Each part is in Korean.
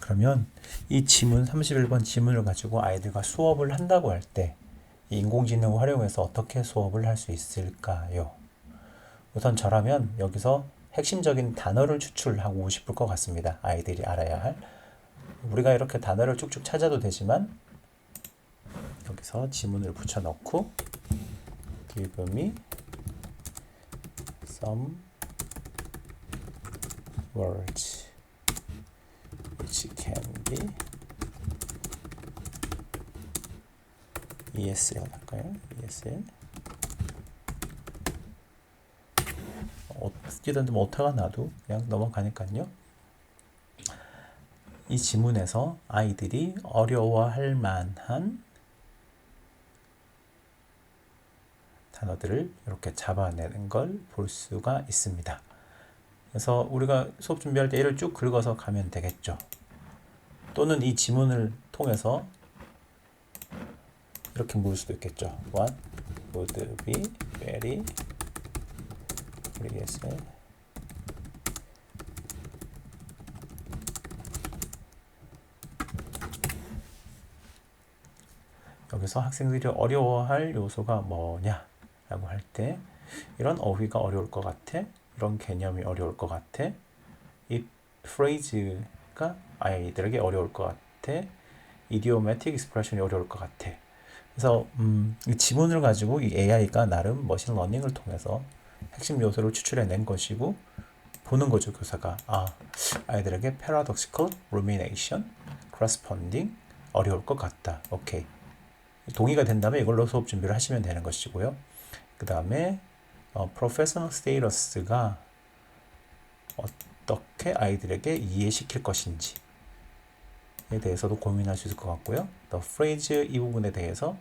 그러면 이 지문 31번 지문을 가지고 아이들과 수업을 한다고 할 때 인공지능을 활용해서 어떻게 수업을 할 수 있을까요? 우선 저라면 여기서 핵심적인 단어를 추출하고 싶을 것 같습니다. 아이들이 알아야 할. 우리가 이렇게 단어를 쭉쭉 찾아도 되지만 여기서 지문을 붙여넣고 give me some words which can be ESL 할까요? ESL 어떻게든 뭐 오타가 나도 그냥 넘어가니까요. 이 지문에서 아이들이 어려워할 만한 단어들을 이렇게 잡아내는 걸 볼 수가 있습니다. 그래서 우리가 수업 준비할 때 얘를 쭉 긁어서 가면 되겠죠. 또는 이 지문을 통해서 이렇게 물을 수도 있겠죠. What would be very ESL 여기서 학생들이 어려워할 요소가 뭐냐 라고 할 때 이런 어휘가 어려울 것 같아, 이런 개념이 어려울 것 같아, 이 프레이즈가 아이들에게 어려울 것 같아, idiomatic expression이 어려울 것 같아. 그래서 이 지문을 가지고 이 AI가 나름 머신러닝을 통해서 핵심 요소를 추출해낸 것이고 보는 거죠. 교사가 아이들에게 paradoxical rumination, corresponding 어려울 것 같다. 오케이. 동의가 된다면 이걸로 수업 준비를 하시면 되는 것이고요. 그 다음에 professional status가 어떻게 아이들에게 이해시킬 것인지에 대해서도 고민할 수 있을 것 같고요. The phrase 이 부분에 대해서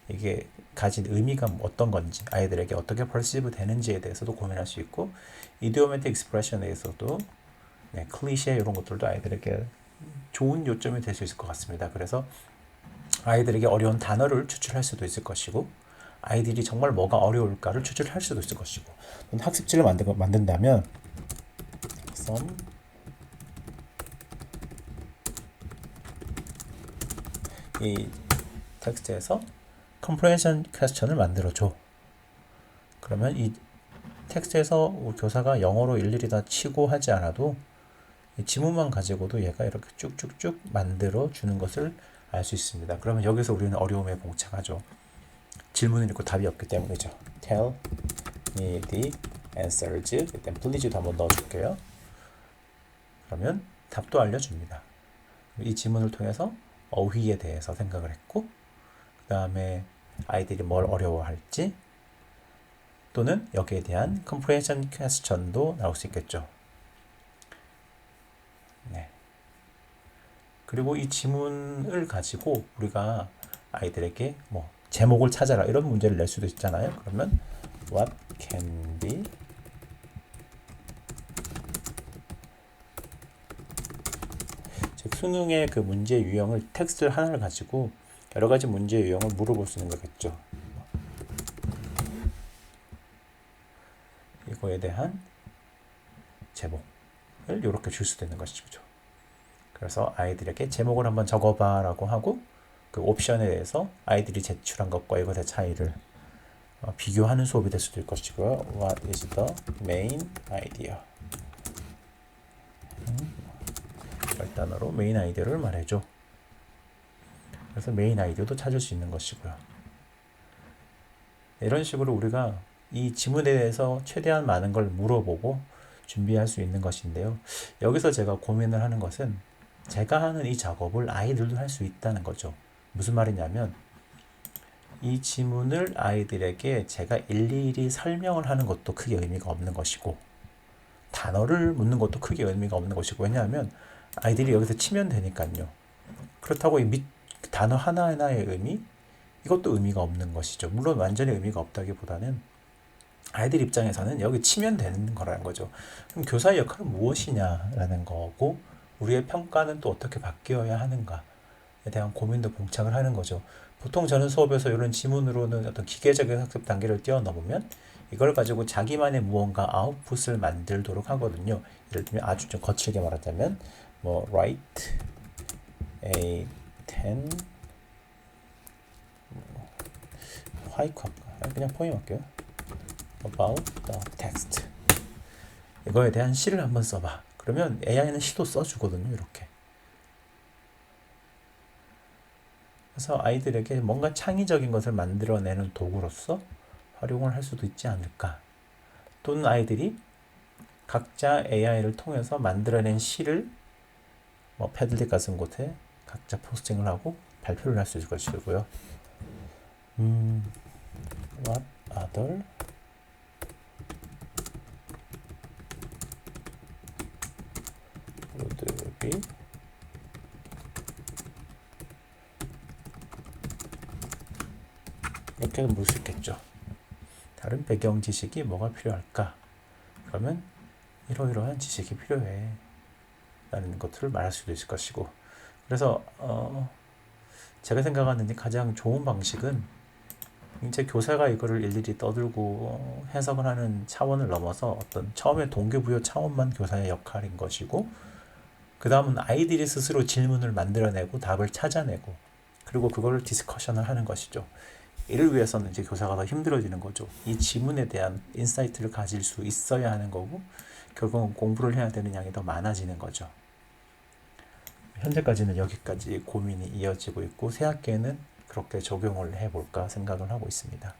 이게 가진 의미가 어떤 건지 아이들에게 어떻게 perceive 되는지에 대해서도 고민할 수 있고 idiomatic expression에 대해서도 클리셰 이런 것들도 아이들에게 좋은 요점이 될 수 있을 것 같습니다. 그래서 아이들에게 어려운 단어를 추출할 수도 있을 것이고 아이들이 정말 뭐가 어려울까를 추출할 수도 있을 것이고 학습지를 만든다면 이 텍스트에서 comprehension question을 만들어줘. 그러면 이 텍스트에서 교사가 영어로 일일이 다 치고 하지 않아도 이 지문만 가지고도 얘가 이렇게 쭉쭉쭉 만들어 주는 것을 알 수 있습니다. 그러면 여기서 우리는 어려움에 봉착하죠. 질문을 읽고 답이 없기 때문이죠. Tell me the answers. 일단 please도 한번 넣어줄게요. 그러면 답도 알려줍니다. 이 지문을 통해서 어휘에 대해서 생각을 했고 그 다음에 아이들이 뭘 어려워할지 또는 여기에 대한 comprehension question도 나올 수 있겠죠. 네. 그리고 이 지문을 가지고 우리가 아이들에게 뭐 제목을 찾아라 이런 문제를 낼 수도 있잖아요. 그러면 what can be 즉 수능의 그 문제 유형을 텍스트 하나를 가지고 여러 가지 문제 유형을 물어볼 수 있는 거겠죠. 이거에 대한 제목을 이렇게 줄 수도 있는 것이죠. 그래서 아이들에게 제목을 한번 적어봐 라고 하고 그 옵션에 대해서 아이들이 제출한 것과 이것의 차이를 비교하는 수업이 될 수도 있을 것이고요. What is the main idea? 단어로 메인 아이디어를 말해줘. 그래서 메인 아이디어도 찾을 수 있는 것이고요. 이런 식으로 우리가 이 지문에 대해서 최대한 많은 걸 물어보고 준비할 수 있는 것인데요. 여기서 제가 고민을 하는 것은 제가 하는 이 작업을 아이들도 할 수 있다는 거죠. 무슨 말이냐면 이 지문을 아이들에게 제가 일일이 설명을 하는 것도 크게 의미가 없는 것이고 단어를 묻는 것도 크게 의미가 없는 것이고 왜냐하면 아이들이 여기서 치면 되니까요. 그렇다고 이 단어 하나하나의 의미 이것도 의미가 없는 것이죠. 물론 완전히 의미가 없다기보다는 아이들 입장에서는 여기 치면 되는 거라는 거죠. 그럼 교사의 역할은 무엇이냐라는 거고 우리의 평가는 또 어떻게 바뀌어야 하는가에 대한 고민도 봉착을 하는 거죠. 보통 저는 수업에서 이런 지문으로는 어떤 기계적인 학습 단계를 뛰어넘으면 이걸 가지고 자기만의 무언가 아웃풋을 만들도록 하거든요. 예를 들면 아주 좀 거칠게 말하자면 뭐 write A10 화이크 할까? 그냥 포임 할게요. About the text. 이거에 대한 시를 한번 써봐. 그러면 AI는 시도 써주거든요. 이렇게. 그래서 아이들에게 뭔가 창의적인 것을 만들어내는 도구로서 활용을 할 수도 있지 않을까. 또는 아이들이 각자 AI를 통해서 만들어낸 시를 뭐 패들릭 같은 곳에 각자 포스팅을 하고 발표를 할 수 있을 것이고요. What other would be 이렇게 물 수 있겠죠. 다른 배경 지식이 뭐가 필요할까? 그러면 이러이러한 지식이 필요해 라는 것들을 말할 수도 있을 것이고, 그래서 제가 생각하는 가장 좋은 방식은 이제 교사가 이거를 일일이 떠들고 해석을 하는 차원을 넘어서 어떤 처음에 동기부여 차원만 교사의 역할인 것이고, 그 다음은 아이들이 스스로 질문을 만들어내고 답을 찾아내고 그리고 그거를 디스커션을 하는 것이죠. 이를 위해서는 이제 교사가 더 힘들어지는 거죠. 이 지문에 대한 인사이트를 가질 수 있어야 하는 거고, 결국은 공부를 해야 되는 양이 더 많아지는 거죠. 현재까지는 여기까지 고민이 이어지고 있고, 새 학기에는 그렇게 적용을 해볼까 생각을 하고 있습니다.